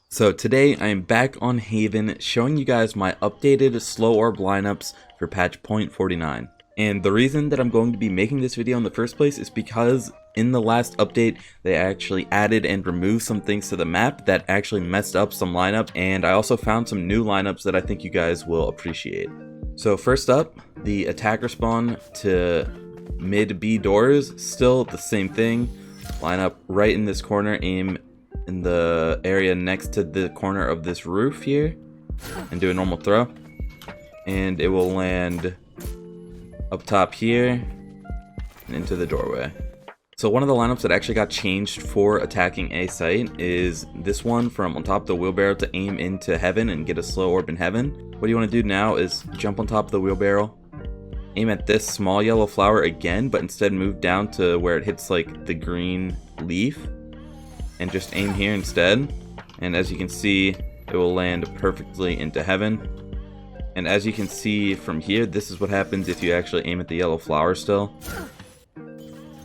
So today I am back on Haven showing you guys my updated slow orb lineups for patch 0.49. And the reason that I'm going to be making this video in the first place is because in the last update they actually added and removed some things to the map that actually messed up some lineup, and I also found some new lineups that I think you guys will appreciate. So first up, the attacker spawn to mid B doors, still the same thing. Line up right in this corner, aim in the area next to the corner of this roof here, and do a normal throw. And it will land up top here and into the doorway. So one of the lineups that actually got changed for attacking a site is this one from on top of the wheelbarrow to aim into heaven and get a slow orb in heaven. What you want to do now is jump on top of the wheelbarrow, aim at this small yellow flower again, but instead move down to where it hits like the green leaf, and just aim here instead. And as you can see, it will land perfectly into heaven. And as you can see from here, this is what happens if you actually aim at the yellow flower still.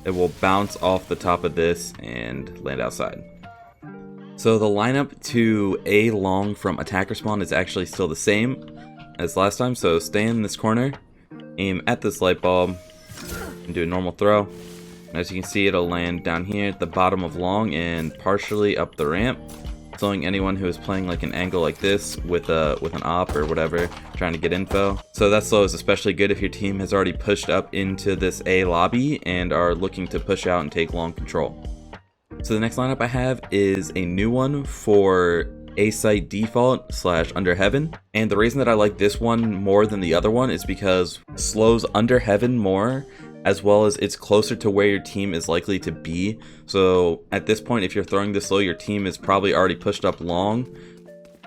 It will bounce off the top of this and land outside. So the lineup to A long from attacker spawn is actually still the same as last time. So stay in this corner, aim at this light bulb, and do a normal throw. And as you can see, it'll land down here at the bottom of long and partially up the ramp, slowing anyone who is playing like an angle like this with an op or whatever, trying to get info. So that slow is especially good if your team has already pushed up into this A lobby and are looking to push out and take long control. So the next lineup I have is a new one for A site default / under heaven. And the reason that I like this one more than the other one is because it slows under heaven more, as well as it's closer to where your team is likely to be. So at this point, if you're throwing this slow, your team is probably already pushed up long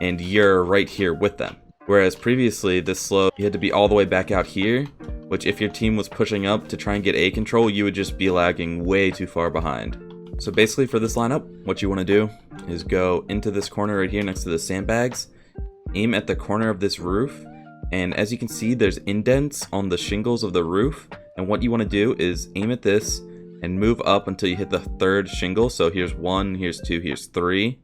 and you're right here with them. Whereas previously, this slow, you had to be all the way back out here, which if your team was pushing up to try and get A control, you would just be lagging way too far behind. So basically for this lineup, what you want to do is go into this corner right here next to the sandbags, aim at the corner of this roof, and as you can see, there's indents on the shingles of the roof. And what you want to do is aim at this and move up until you hit the third shingle. So here's 1, here's 2, here's 3.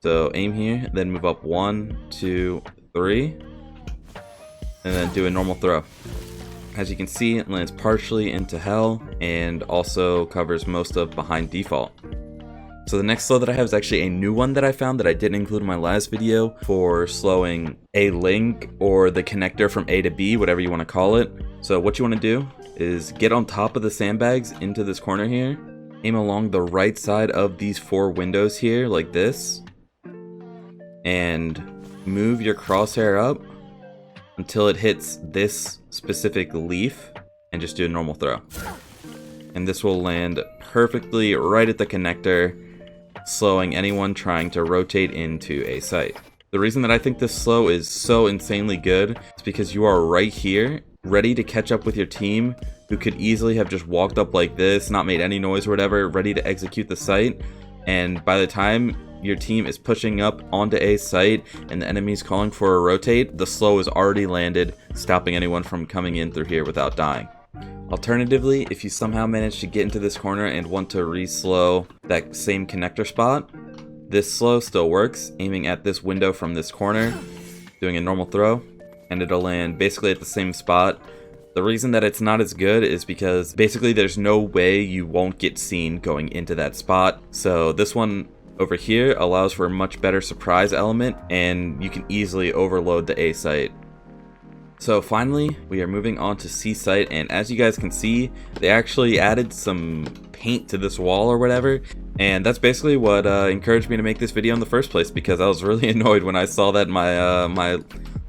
So aim here, then move up 1, 2, 3, and then do a normal throw. As you can see, it lands partially into hell and also covers most of behind default. So the next slow that I have is actually a new one that I found that I didn't include in my last video for slowing a link or the connector from A to B, whatever you want to call it. So what you want to do is get on top of the sandbags into this corner here, aim along the right side of these 4 windows here like this, and move your crosshair up until it hits this specific leaf and just do a normal throw. And this will land perfectly right at the connector, slowing anyone trying to rotate into a site. The reason that I think this slow is so insanely good is because you are right here, ready to catch up with your team, who could easily have just walked up like this, not made any noise or whatever, ready to execute the site. And by the time your team is pushing up onto a site and the enemy's calling for a rotate, the slow is already landed, stopping anyone from coming in through here without dying. Alternatively, if you somehow manage to get into this corner and want to re-slow that same connector spot, this slow still works, aiming at this window from this corner, doing a normal throw, and it'll land basically at the same spot. The reason that it's not as good is because basically there's no way you won't get seen going into that spot. So this one over here allows for a much better surprise element, and you can easily overload the A site. So finally, we are moving on to C site, and as you guys can see, they actually added some paint to this wall or whatever, and that's basically what encouraged me to make this video in the first place, because I was really annoyed when I saw that my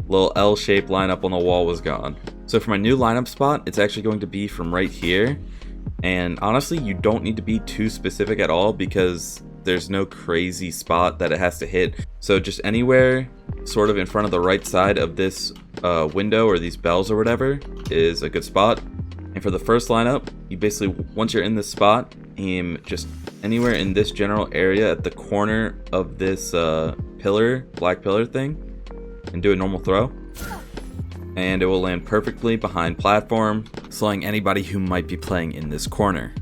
little L-shaped lineup on the wall was gone. So for my new lineup spot, it's actually going to be from right here, and honestly, you don't need to be too specific at all because there's no crazy spot that it has to hit. So just anywhere sort of in front of the right side of this window or these bells or whatever is a good spot. And for the first lineup, you basically, once you're in this spot, aim just anywhere in this general area at the corner of this pillar, black pillar thing, and do a normal throw. And it will land perfectly behind platform, slowing anybody who might be playing in this corner.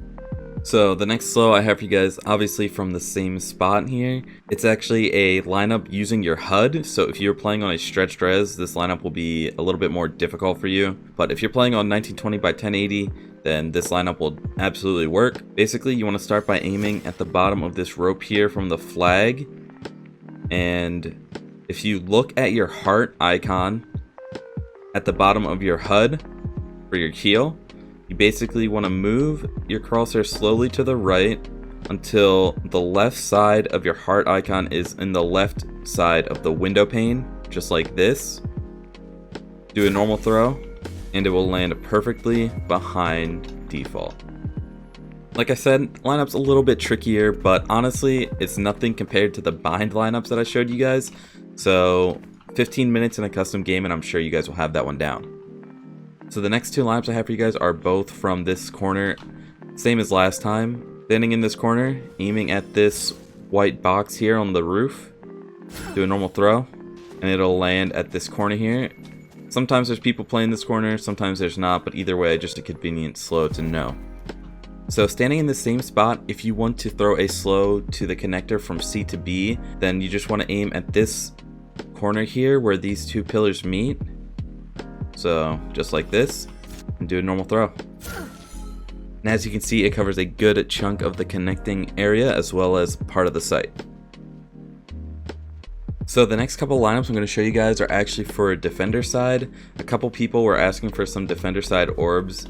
So the next slow I have for you guys, obviously from the same spot here, it's actually a lineup using your HUD. So if you're playing on a stretched res, this lineup will be a little bit more difficult for you. But if you're playing on 1920 by 1080, then this lineup will absolutely work. Basically, you want to start by aiming at the bottom of this rope here from the flag. And if you look at your heart icon at the bottom of your HUD for your heal, you basically want to move your crosshair slowly to the right until the left side of your heart icon is in the left side of the window pane, just like this. Do a normal throw, and it will land perfectly behind default. Like I said, lineup's a little bit trickier, but honestly, it's nothing compared to the bind lineups that I showed you guys. So 15 minutes in a custom game, and I'm sure you guys will have that one down. So the next two lineups I have for you guys are both from this corner, same as last time. Standing in this corner, aiming at this white box here on the roof, do a normal throw, and it'll land at this corner here. Sometimes there's people playing this corner, sometimes there's not, but either way, just a convenient slow to know. So standing in the same spot, if you want to throw a slow to the connector from C to B, then you just want to aim at this corner here where these two pillars meet. So just like this, and do a normal throw. And as you can see, it covers a good chunk of the connecting area as well as part of the site. So the next couple lineups I'm going to show you guys are actually for defender side. A couple people were asking for some defender side orbs.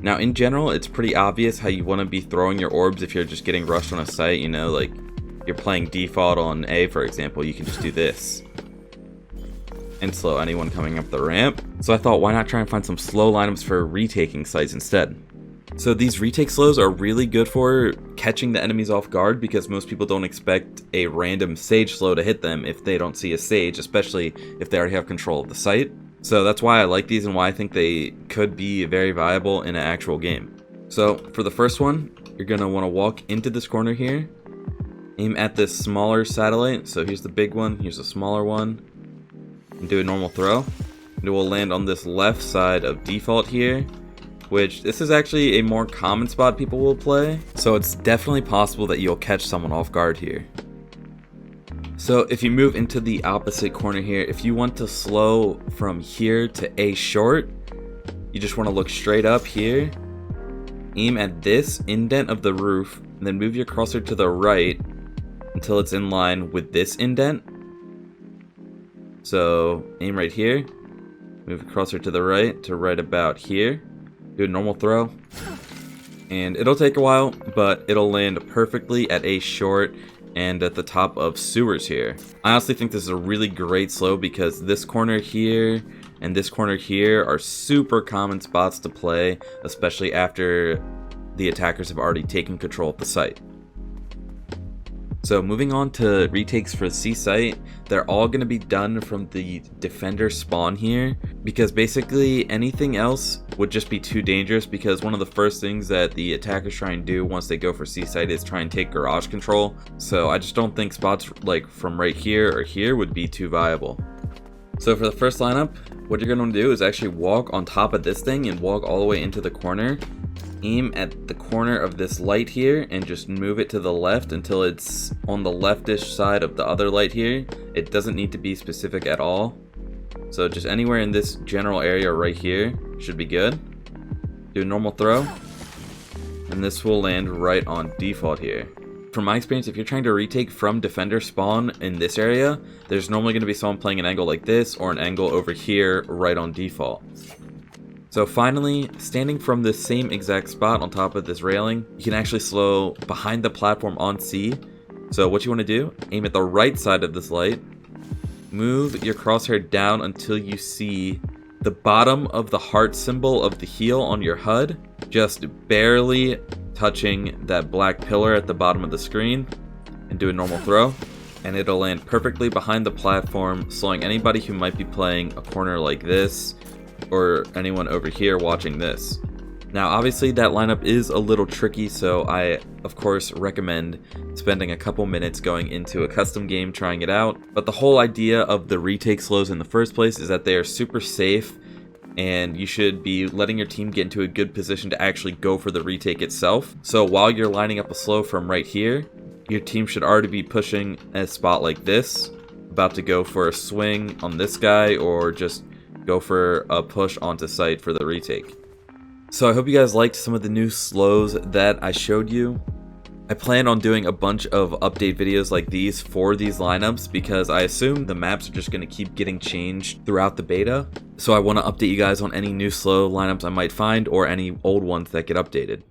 Now in general, it's pretty obvious how you want to be throwing your orbs if you're just getting rushed on a site, you know, like you're playing default on A, for example, you can just do this and slow anyone coming up the ramp. So I thought, why not try and find some slow lineups for retaking sites instead? So these retake slows are really good for catching the enemies off guard because most people don't expect a random sage slow to hit them if they don't see a sage, especially if they already have control of the site. So that's why I like these and why I think they could be very viable in an actual game. So for the first one, you're going to want to walk into this corner here, aim at this smaller satellite. So here's the big one, here's the smaller one, and do a normal throw. And it will land on this left side of default here, which this is actually a more common spot people will play. So it's definitely possible that you'll catch someone off guard here. So if you move into the opposite corner here, if you want to slow from here to A short, you just want to look straight up here, aim at this indent of the roof, and then move your cursor to the right until it's in line with this indent. So aim right here, move your cursor to the right to right about here, do a normal throw, and it'll take a while, but it'll land perfectly at A short and at the top of sewers here. I honestly think this is a really great slow because this corner here and this corner here are super common spots to play, especially after the attackers have already taken control of the site. So moving on to retakes for C site, they're all going to be done from the defender spawn here, because basically anything else would just be too dangerous, because one of the first things that the attackers try and do once they go for C site is try and take garage control. So I just don't think spots like from right here or here would be too viable. So for the first lineup, what you're going to do is actually walk on top of this thing and walk all the way into the corner. Aim at the corner of this light here and just move it to the left until it's on the leftish side of the other light here. It doesn't need to be specific at all. So just anywhere in this general area right here should be good. Do a normal throw, and this will land right on default here. From my experience, if you're trying to retake from defender spawn in this area, there's normally going to be someone playing an angle like this or an angle over here right on default. So finally, standing from this same exact spot on top of this railing, you can actually slow behind the platform on C. So what you want to do, aim at the right side of this light, move your crosshair down until you see the bottom of the heart symbol of the heel on your HUD, just barely touching that black pillar at the bottom of the screen, and do a normal throw. And it'll land perfectly behind the platform, slowing anybody who might be playing a corner like this, or anyone over here watching this. Now obviously that lineup is a little tricky, so I of course recommend spending a couple minutes going into a custom game trying it out. But the whole idea of the retake slows in the first place is that they are super safe and you should be letting your team get into a good position to actually go for the retake itself. So while you're lining up a slow from right here, your team should already be pushing a spot like this, about to go for a swing on this guy, or just go for a push onto site for the retake. So I hope you guys liked some of the new slows that I showed you. I plan on doing a bunch of update videos like these for these lineups because I assume the maps are just going to keep getting changed throughout the beta. So I want to update you guys on any new slow lineups I might find or any old ones that get updated.